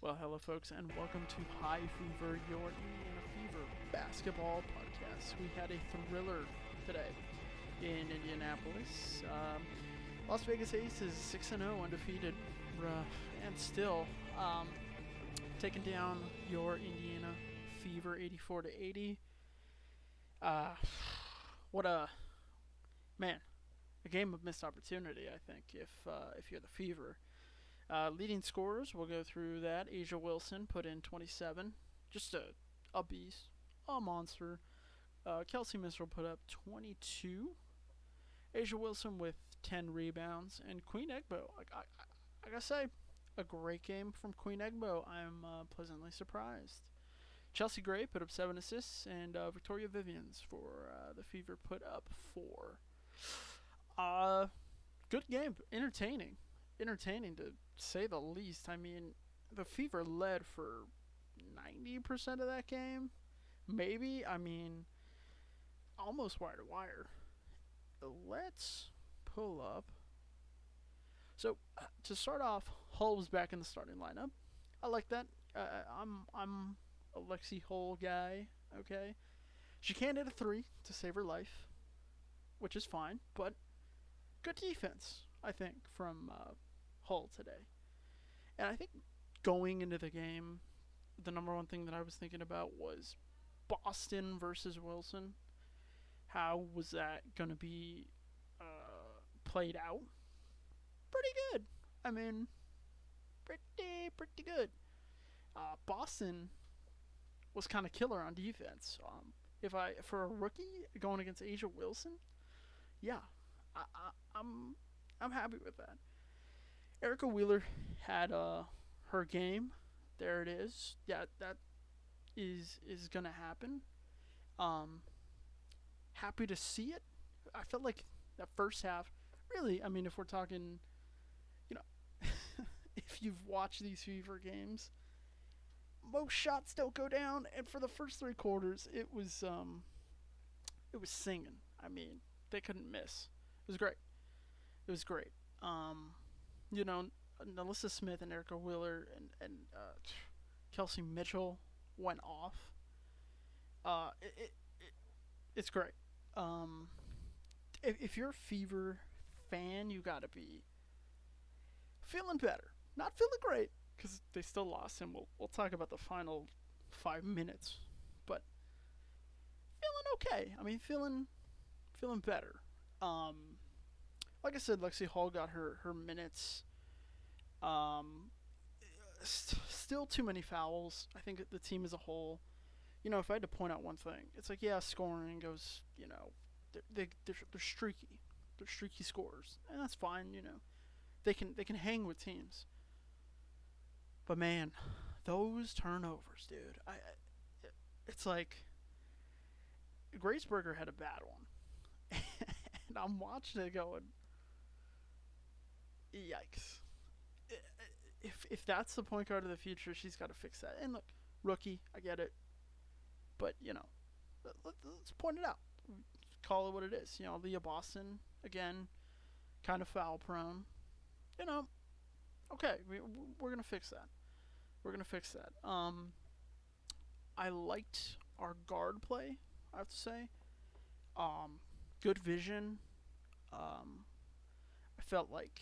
Well, hello, folks, and welcome to High Fever, your Indiana Fever basketball podcast. We had a thriller today in Indianapolis. Las Vegas Aces 6-0, undefeated, and still taking down your Indiana Fever 84-80. Uh, what a man! A game of missed opportunity, I think, if you're the Fever. Leading scorers, we'll go through that. Asia Wilson put in 27. Just a beast. A monster. Kelsey Mitchell put up 22. Asia Wilson with 10 rebounds. And Queen Egbo, I gotta say, a great game from Queen Egbo. I'm pleasantly surprised. Chelsea Gray put up 7 assists. And Victoria Vivians for the Fever put up 4. Good game. Entertaining to say the least. I mean, the Fever led for 90% of that game. Maybe. I mean, almost wire to wire. Let's pull up. So, to start off, Hull was back in the starting lineup. I like that. I'm a Lexi Hull guy, okay? She can't hit a 3 to save her life, which is fine, but good defense, I think, from Hull today. And I think going into the game, the number one thing that I was thinking about was Boston versus Wilson. How was that going to be played out? Pretty good. I mean, pretty good. Boston was kind of killer on defense. If I for a rookie going against Asia Wilson, yeah, I'm happy with that. Erica Wheeler had her game. There it is. Yeah, that is gonna happen. Um, Happy to see it. I felt like that first half. Really, I mean, if we're talking, you know, if you've watched these Fever games, most shots don't go down, and for the first 3 quarters, it was singing. I mean, they couldn't miss. It was great. It was great. Um, you know, Nalissa Smith and Erica Wheeler and Kelsey Mitchell went off. It's great. Um, if you're a Fever fan, you gotta be feeling better. Not feeling great because they still lost, and we'll talk about the final 5 minutes. But feeling okay. I mean, feeling better. Um, like I said, Lexi Hall got her minutes. Um, Still too many fouls. I think the team as a whole. If I had to point out one thing, it's like, yeah, scoring goes. They're streaky. They're streaky scorers, and that's fine. They can hang with teams. But man, those turnovers, dude. It's like Graceberger had a bad one, and I'm watching it going, yikes. If that's the point guard of the future, she's got to fix that. And look, rookie, I get it, but let's point it out. Call it what it is. Leah Boston again, kind of foul prone. You know, okay, we're gonna fix that. We're gonna fix that. I liked our guard play. I have to say, um, good vision. Um, I felt like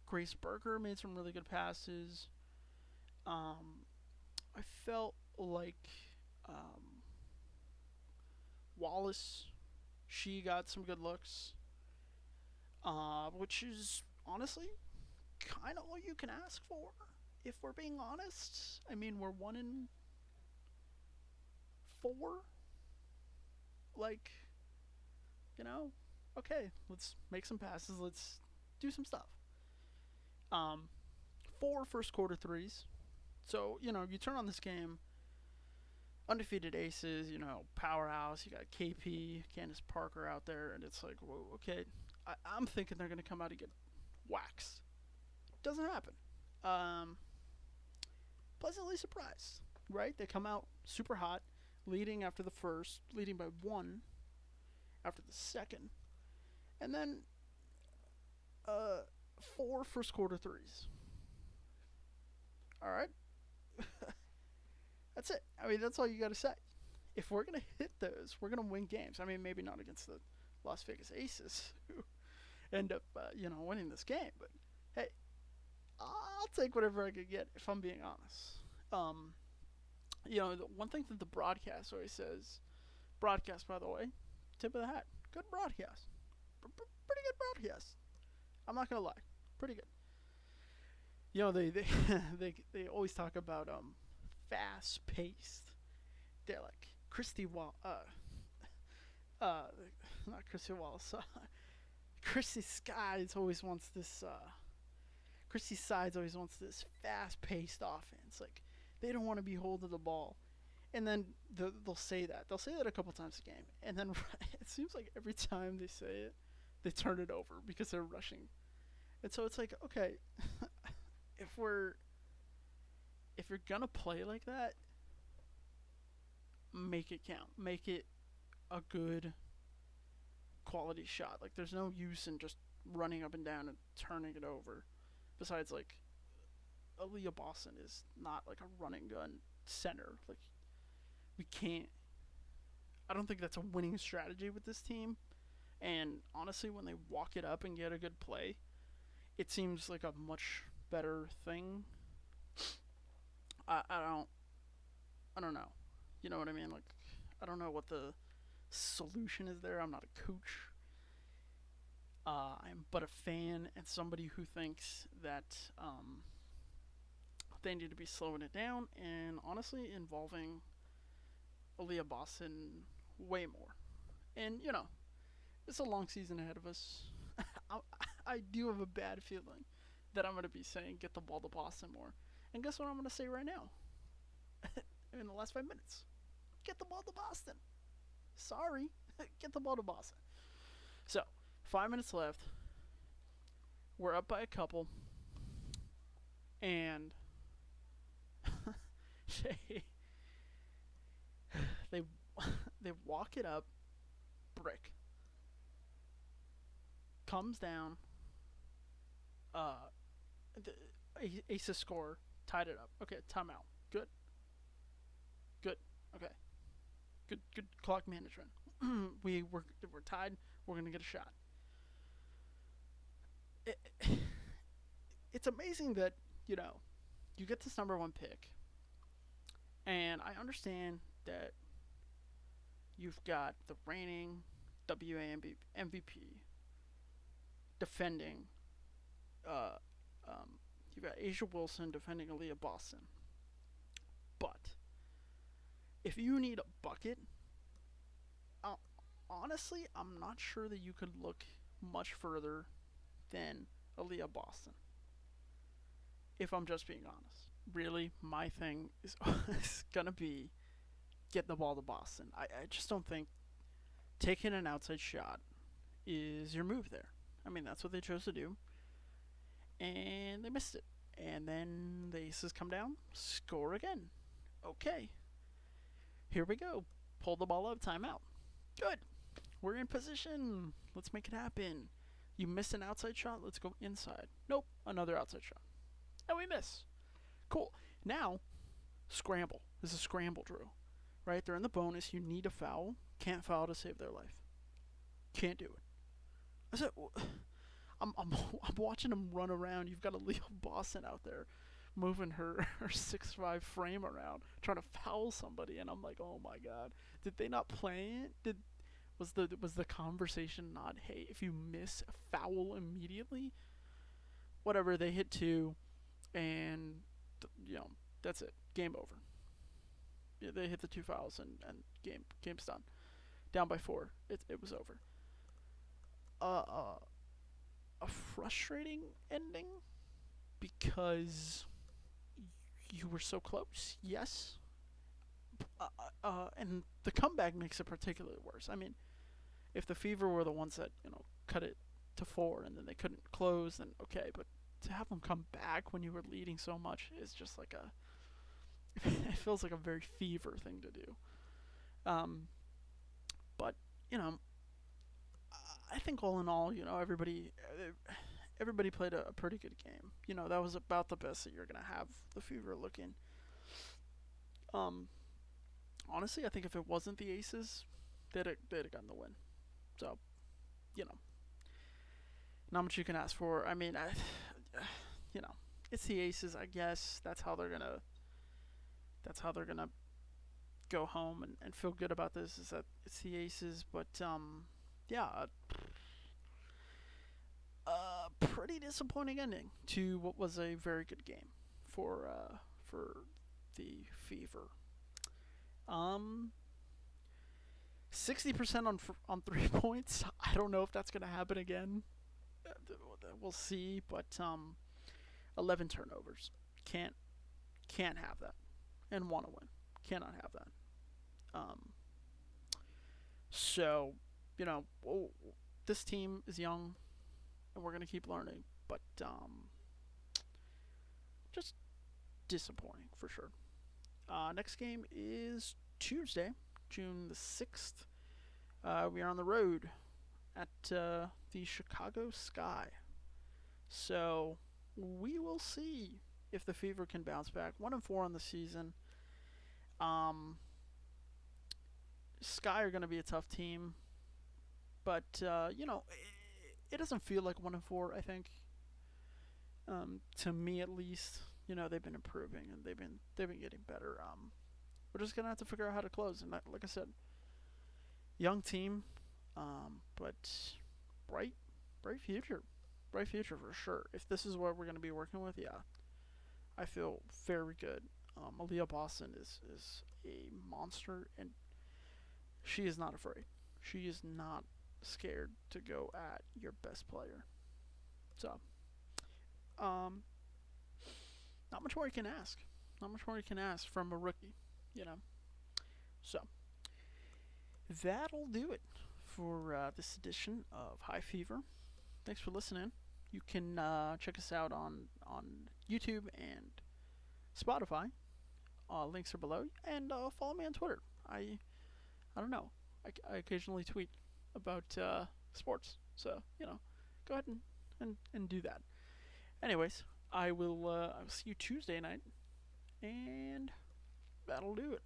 Grace Berger made some really good passes. Um, I felt like um, Wallace, she got some good looks, which is honestly kind of all you can ask for. If we're being honest, I mean, we're 1-4. Like, you know, okay, let's make some passes. Let's do some stuff. Um, 4 first quarter threes. So you turn on this game, undefeated aces. Powerhouse. You got KP, Candace Parker out there, and it's like, whoa, okay. I'm thinking they're gonna come out and get waxed. Doesn't happen. Um, Pleasantly surprised, right? They come out super hot, leading after the first, leading by 1 after the second, and then uh, 4 first quarter threes. All right, That's it. I mean, that's all you got to say. If we're gonna hit those, we're gonna win games. I mean, maybe not against the Las Vegas Aces, who end up, winning this game. But hey, I'll take whatever I could get if I'm being honest. Um, the one thing that the broadcast always says, broadcast, by the way, tip of the hat, good broadcast, pretty good broadcast. I'm not gonna lie, pretty good. They they always talk about fast paced. They're like Christy Wall, uh, not Christy Wallace. Christy Skies always wants this. Christy Sides always wants this fast paced offense. Like they don't want to be holding the ball. And then they'll say that. They'll say that a couple times a game. And then it seems like every time they say it, they turn it over because they're rushing. And so it's like, okay, if we're if you're gonna play like that, make it count. Make it a good quality shot. Like there's no use in just running up and down and turning it over. Besides, like Aaliyah Boston is not like a running gun center. Like we can't. I don't think that's a winning strategy with this team. And honestly, when they walk it up and get a good play, it seems like a much better thing. I don't know. You know what I mean? Like I don't know what the solution is there. I'm not a coach. I'm but a fan and somebody who thinks that they need to be slowing it down and honestly involving Aaliyah Boston way more. And it's a long season ahead of us. I, I do have a bad feeling that I'm going to be saying get the ball to Boston more. And guess what I'm going to say right now? In the last 5 minutes, get the ball to Boston. Sorry, get the ball to Boston. So 5 minutes left. We're up by a couple, and they they they walk it up. Brick comes down. The Aces score, tied it up. Okay, timeout. Good. Good. Okay. Good clock management. we're tied. We're gonna get a shot. It, it's amazing that you get this number one pick, and I understand that you've got the reigning WA MVP defending. Uh, you've got Asia Wilson defending Aaliyah Boston, but if you need a bucket, uh, honestly, I'm not sure that you could look much further than Aaliyah Boston. If I'm just being honest, really, my thing is, is gonna be get the ball to Boston. I just don't think taking an outside shot is your move there. I mean, that's what they chose to do, and they missed it. And then the Aces come down, score again. Okay, here we go. Pull the ball up, timeout. Good. We're in position. Let's make it happen. You missed an outside shot. Let's go inside. Nope, another outside shot. And we miss. Cool. Now, scramble. This is a scramble drill. Right? They're in the bonus. You need a foul. Can't foul to save their life. Can't do it. I said, I'm watching them run around. You've got a Leo Boston out there moving her 6'5" frame around, trying to foul somebody, and I'm like, oh my god. Did they not play it? Was the conversation not, hey, if you miss a foul immediately, whatever, they hit two, and that's it, game over. Yeah, they hit the two fouls and game's done. Down by 4, it was over. A frustrating ending because you were so close. Yes. And the comeback makes it particularly worse. I mean, if the Fever were the ones that cut it to 4 and then they couldn't close, then okay. But to have them come back when you were leading so much is just like it feels like a very Fever thing to do. But I think all in all, everybody played a pretty good game. That was about the best that you're gonna have the Fever looking. Honestly, I think if it wasn't the Aces, they'd have gotten the win. So, you know, not much you can ask for. I mean, you know, it's the Aces. I guess that's how they're gonna go home and feel good about this. Is that it's the Aces? But yeah, pretty disappointing ending to what was a very good game for the Fever. Um, 60% on 3 points. I don't know if that's gonna happen again. We'll see, but 11 turnovers. Can't can't have that, and want to win. Cannot have that. Um, so this team is young, and we're gonna keep learning. But just disappointing for sure. Next game is Tuesday, June the 6th. We are on the road at the Chicago Sky. So we will see if the Fever can bounce back. 1-4 on the season. Um, Sky are going to be a tough team, but it doesn't feel like 1-4. I think, to me at least, they've been improving and they've been getting better. We're just gonna have to figure out how to close. And like I said, young team, but bright, bright future for sure. If this is what we're gonna be working with, yeah, I feel very good. Aaliyah Boston is a monster, and she is not afraid. She is not scared to go at your best player. So, um, not much more you can ask. Not much more you can ask from a rookie, you know. So that'll do it for this edition of High Fever. Thanks for listening. You can check us out on YouTube and Spotify. Links are below, and follow me on Twitter. I don't know. I occasionally tweet about sports, so go ahead and do that. Anyways, I will see you Tuesday night, and that'll do it.